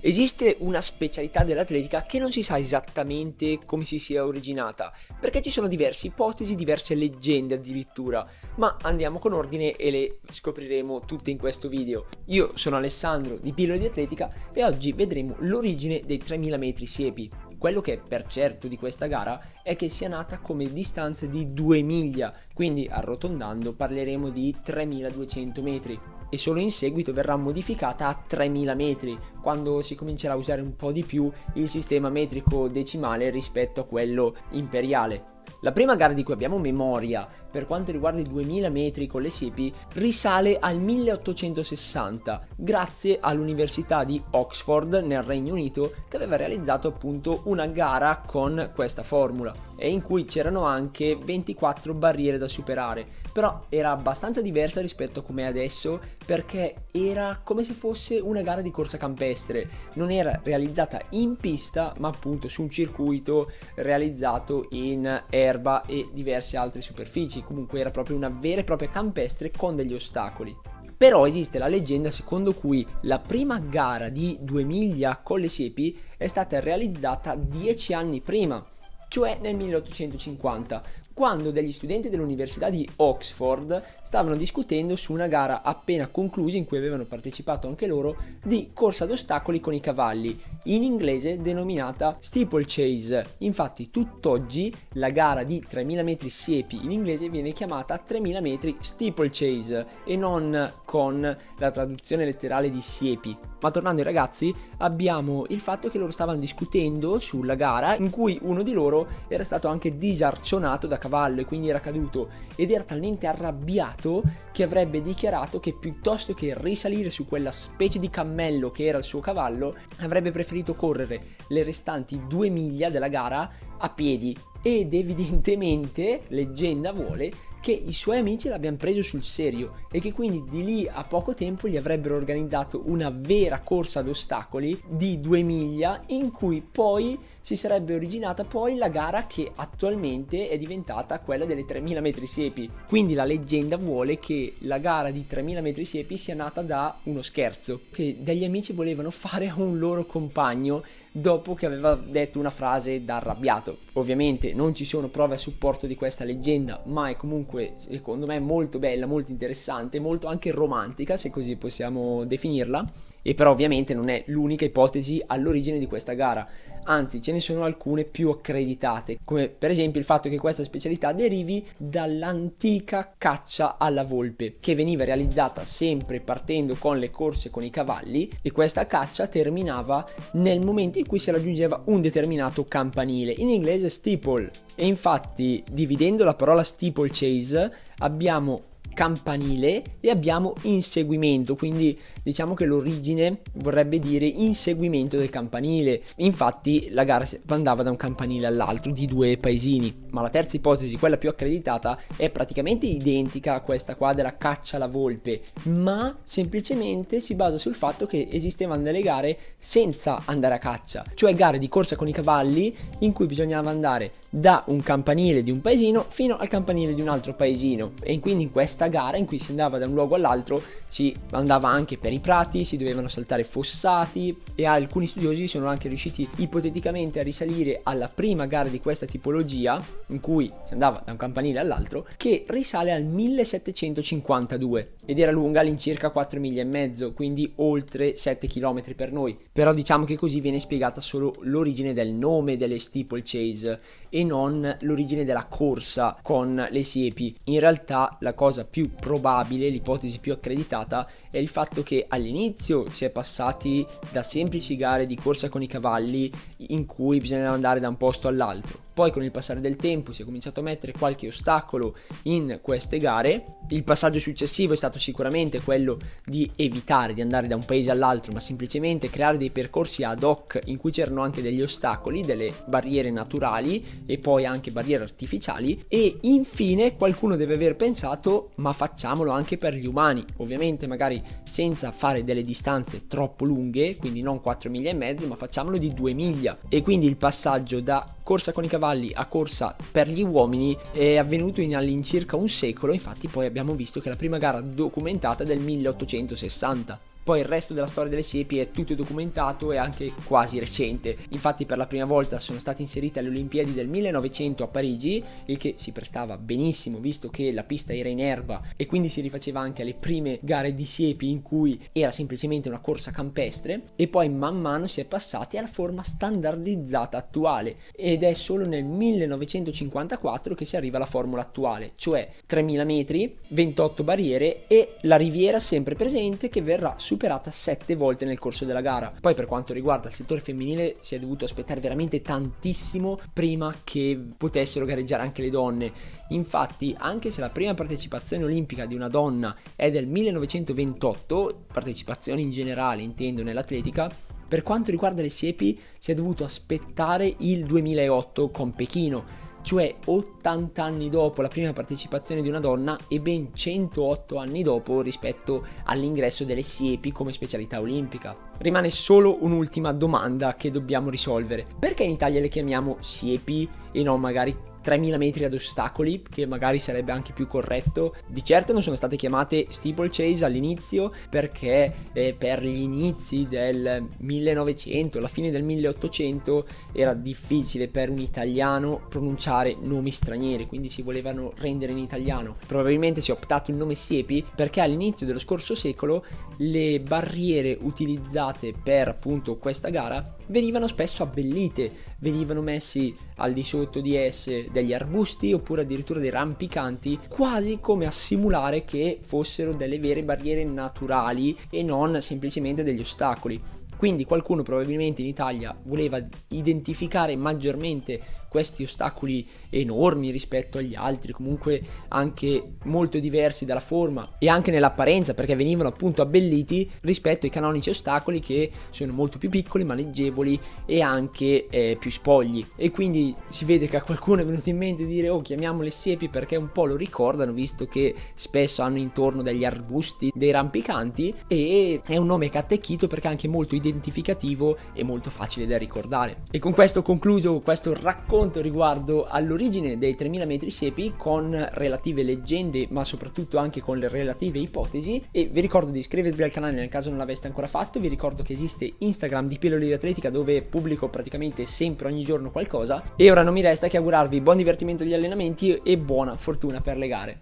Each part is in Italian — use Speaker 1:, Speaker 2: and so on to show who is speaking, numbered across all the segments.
Speaker 1: Esiste una specialità dell'atletica che non si sa esattamente come si sia originata, perché ci sono diverse ipotesi, diverse leggende addirittura, ma andiamo con ordine e le scopriremo tutte in questo video. Io sono Alessandro di Pillole di Atletica e oggi vedremo l'origine dei 3000 metri siepi. Quello che è per certo di questa gara è che sia nata come distanza di 2 miglia, quindi arrotondando parleremo di 3200 metri. E solo in seguito verrà modificata a 3000 metri, quando si comincerà a usare un po' di più il sistema metrico decimale rispetto a quello imperiale. La prima gara di cui abbiamo memoria per quanto riguarda i 2000 metri con le siepi risale al 1860 grazie all'Università di Oxford nel Regno Unito, che aveva realizzato appunto una gara con questa formula e in cui c'erano anche 24 barriere da superare, però era abbastanza diversa rispetto a come è adesso, perché era come se fosse una gara di corsa campestre, non era realizzata in pista ma appunto su un circuito realizzato in erba e diverse altre superfici. Comunque era proprio una vera e propria campestre con degli ostacoli. Però esiste la leggenda secondo cui la prima gara di 2 miglia con le siepi è stata realizzata 10 anni prima, cioè nel 1850, quando degli studenti dell'Università di Oxford stavano discutendo su una gara appena conclusa in cui avevano partecipato anche loro di corsa ad ostacoli con i cavalli, in inglese denominata steeplechase. Infatti tutt'oggi la gara di 3000 metri siepi in inglese viene chiamata 3000 metri steeplechase e non con la traduzione letterale di siepi. Ma tornando ai ragazzi, abbiamo il fatto che loro stavano discutendo sulla gara in cui uno di loro era stato anche disarcionato da cavallo e quindi era caduto, ed era talmente arrabbiato che avrebbe dichiarato che piuttosto che risalire su quella specie di cammello che era il suo cavallo, avrebbe preferito correre le restanti 2 miglia della gara a piedi. Ed evidentemente, leggenda vuole, che i suoi amici l'abbiano preso sul serio e che quindi di lì a poco tempo gli avrebbero organizzato una vera corsa ad ostacoli di 2 miglia in cui poi si sarebbe originata poi la gara che attualmente è diventata quella delle 3000 metri siepi. Quindi la leggenda vuole che la gara di 3000 metri siepi sia nata da uno scherzo che degli amici volevano fare a un loro compagno dopo che aveva detto una frase da arrabbiato. Ovviamente non ci sono prove a supporto di questa leggenda, ma è comunque secondo me molto bella, molto interessante, molto anche romantica, se così possiamo definirla. E però ovviamente non è l'unica ipotesi all'origine di questa gara, anzi ce ne sono alcune più accreditate, come per esempio il fatto che questa specialità derivi dall'antica caccia alla volpe, che veniva realizzata sempre partendo con le corse con i cavalli, e questa caccia terminava nel momento in cui si raggiungeva un determinato campanile, in inglese steeple, e infatti dividendo la parola steeplechase abbiamo campanile e abbiamo inseguimento, quindi diciamo che l'origine vorrebbe dire inseguimento del campanile. Infatti la gara andava da un campanile all'altro di due paesini, ma la terza ipotesi, quella più accreditata, è praticamente identica a questa qua della caccia alla volpe, ma semplicemente si basa sul fatto che esistevano delle gare senza andare a caccia, cioè gare di corsa con i cavalli in cui bisognava andare da un campanile di un paesino fino al campanile di un altro paesino, e quindi in questa gara in cui si andava da un luogo all'altro si andava anche per i prati, si dovevano saltare fossati, e alcuni studiosi sono anche riusciti ipoteticamente a risalire alla prima gara di questa tipologia in cui si andava da un campanile all'altro, che risale al 1752 ed era lunga all'incirca 4 miglia e mezzo, quindi oltre 7 km per noi. Però diciamo che così viene spiegata solo l'origine del nome delle steeplechase e non l'origine della corsa con le siepi. In realtà la cosa più probabile, l'ipotesi più accreditata, è il fatto che all'inizio si è passati da semplici gare di corsa con i cavalli in cui bisognava andare da un posto all'altro. Poi con il passare del tempo si è cominciato a mettere qualche ostacolo in queste gare. Il passaggio successivo è stato sicuramente quello di evitare di andare da un paese all'altro, ma semplicemente creare dei percorsi ad hoc in cui c'erano anche degli ostacoli, delle barriere naturali e poi anche barriere artificiali. E infine qualcuno deve aver pensato: ma facciamolo anche per gli umani, ovviamente magari senza fare delle distanze troppo lunghe, quindi non 4 miglia e mezzo, ma facciamolo di 2 miglia. E quindi il passaggio da corsa con i cavalli a corsa per gli uomini è avvenuto in all'incirca un secolo. Infatti poi abbiamo visto che la prima gara documentata è del 1860. Poi il resto della storia delle siepi è tutto documentato e anche quasi recente. Infatti per la prima volta sono state inserite alle Olimpiadi del 1900 a Parigi, il che si prestava benissimo visto che la pista era in erba e quindi si rifaceva anche alle prime gare di siepi in cui era semplicemente una corsa campestre, e poi man mano si è passati alla forma standardizzata attuale ed è solo nel 1954 che si arriva alla formula attuale, cioè 3000 metri, 28 barriere e la riviera sempre presente che verrà superata 7 volte nel corso della gara. Poi per quanto riguarda il settore femminile si è dovuto aspettare veramente tantissimo prima che potessero gareggiare anche le donne. Infatti anche se la prima partecipazione olimpica di una donna è del 1928, partecipazione in generale intendo nell'atletica, per quanto riguarda le siepi si è dovuto aspettare il 2008 con Pechino, cioè 80 anni dopo la prima partecipazione di una donna e ben 108 anni dopo rispetto all'ingresso delle siepi come specialità olimpica. Rimane solo un'ultima domanda che dobbiamo risolvere: perché in Italia le chiamiamo siepi e non magari 3000 metri ad ostacoli, che magari sarebbe anche più corretto? Di certo non sono state chiamate steeplechase all'inizio perché per gli inizi del 1900, la fine del 1800 era difficile per un italiano pronunciare nomi stranieri, quindi si volevano rendere in italiano. Probabilmente si è optato il nome siepi perché all'inizio dello scorso secolo le barriere utilizzate per appunto questa gara venivano spesso abbellite, venivano messi al di sotto di esse degli arbusti oppure addirittura dei rampicanti, quasi come a simulare che fossero delle vere barriere naturali e non semplicemente degli ostacoli. Quindi qualcuno probabilmente in Italia voleva identificare maggiormente questi ostacoli enormi rispetto agli altri, comunque anche molto diversi dalla forma e anche nell'apparenza, perché venivano appunto abbelliti rispetto ai canonici ostacoli che sono molto più piccoli, maneggevoli e anche più spogli. E quindi si vede che a qualcuno è venuto in mente di dire oh, chiamiamole siepi perché un po' lo ricordano, visto che spesso hanno intorno degli arbusti, dei rampicanti, e è un nome che ha attecchito perché è anche molto identificativo e molto facile da ricordare. E con questo ho concluso questo racconto riguardo all'origine dei 3000 metri siepi con relative leggende ma soprattutto anche con le relative ipotesi, e vi ricordo di iscrivervi al canale nel caso non l'aveste ancora fatto. Vi ricordo che esiste Instagram di Pillole di Atletica dove pubblico praticamente sempre ogni giorno qualcosa, e ora non mi resta che augurarvi buon divertimento agli allenamenti e buona fortuna per le gare.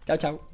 Speaker 1: Ciao ciao!